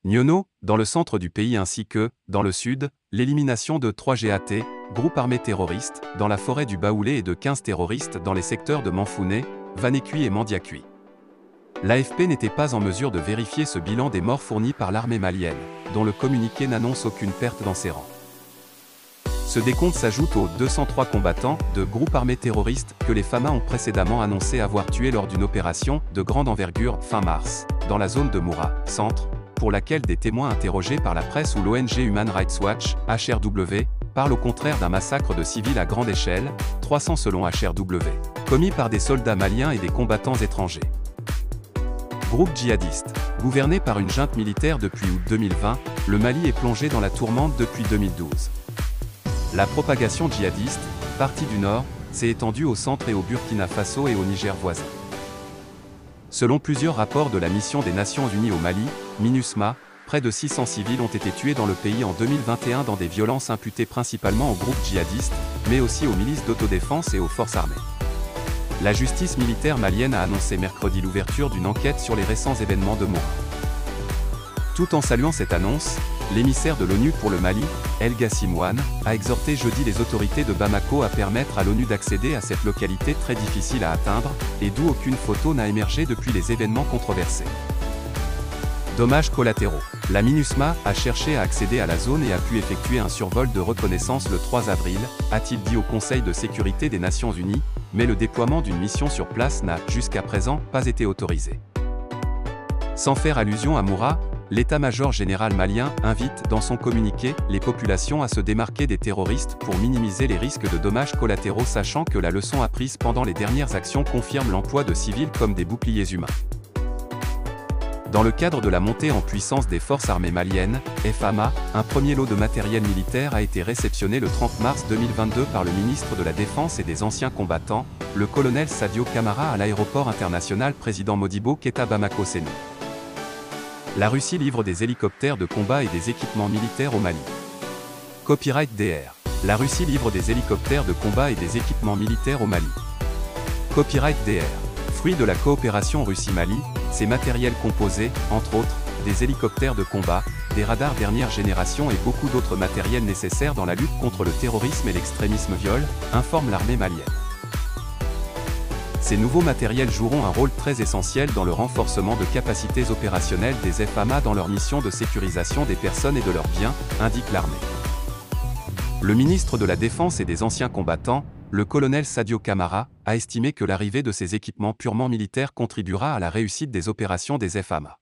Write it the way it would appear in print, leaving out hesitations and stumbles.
Niono, dans le centre du pays ainsi que, dans le sud, l'élimination de 3 GAT, groupes armés terroristes, dans la forêt du Baoulé et de 15 terroristes dans les secteurs de Manfouné, Vanécui et Mandiacuy. L'AFP n'était pas en mesure de vérifier ce bilan des morts fournis par l'armée malienne, dont le communiqué n'annonce aucune perte dans ses rangs. Ce décompte s'ajoute aux 203 combattants de groupes armés terroristes que les FAMA ont précédemment annoncé avoir tués lors d'une opération de grande envergure fin mars, dans la zone de Moura, centre, pour laquelle des témoins interrogés par la presse ou l'ONG Human Rights Watch, HRW, parlent au contraire d'un massacre de civils à grande échelle, 300 selon HRW, commis par des soldats maliens et des combattants étrangers. Groupe djihadiste. Gouverné par une junte militaire depuis août 2020, le Mali est plongé dans la tourmente depuis 2012. La propagation djihadiste, partie du nord, s'est étendue au centre et au Burkina Faso et au Niger voisin. Selon plusieurs rapports de la mission des Nations Unies au Mali, MINUSMA, près de 600 civils ont été tués dans le pays en 2021 dans des violences imputées principalement aux groupes djihadistes, mais aussi aux milices d'autodéfense et aux forces armées. La justice militaire malienne a annoncé mercredi l'ouverture d'une enquête sur les récents événements de Moura. Tout en saluant cette annonce, l'émissaire de l'ONU pour le Mali, El Ghassimouane, a exhorté jeudi les autorités de Bamako à permettre à l'ONU d'accéder à cette localité très difficile à atteindre, et d'où aucune photo n'a émergé depuis les événements controversés. Dommages collatéraux. La MINUSMA a cherché à accéder à la zone et a pu effectuer un survol de reconnaissance le 3 avril, a-t-il dit au Conseil de sécurité des Nations Unies, mais le déploiement d'une mission sur place n'a, jusqu'à présent, pas été autorisé. Sans faire allusion à Moura, l'état-major général malien invite, dans son communiqué, les populations à se démarquer des terroristes pour minimiser les risques de dommages collatéraux, sachant que la leçon apprise pendant les dernières actions confirme l'emploi de civils comme des boucliers humains. Dans le cadre de la montée en puissance des forces armées maliennes, FAMA, un premier lot de matériel militaire a été réceptionné le 30 mars 2022 par le ministre de la Défense et des Anciens Combattants, le colonel Sadio Camara à l'aéroport international Président Modibo Keïta Bamako-Sénou. La Russie livre des hélicoptères de combat et des équipements militaires au Mali. Copyright DR. La Russie livre des hélicoptères de combat et des équipements militaires au Mali. Copyright DR. Fruit de la coopération Russie-Mali, ces matériels composés, entre autres, des hélicoptères de combat, des radars dernière génération et beaucoup d'autres matériels nécessaires dans la lutte contre le terrorisme et l'extrémisme informe l'armée malienne. Ces nouveaux matériels joueront un rôle très essentiel dans le renforcement de capacités opérationnelles des FAMA dans leur mission de sécurisation des personnes et de leurs biens, indique l'armée. Le ministre de la Défense et des Anciens Combattants, le colonel Sadio Camara, a estimé que l'arrivée de ces équipements purement militaires contribuera à la réussite des opérations des FAMA.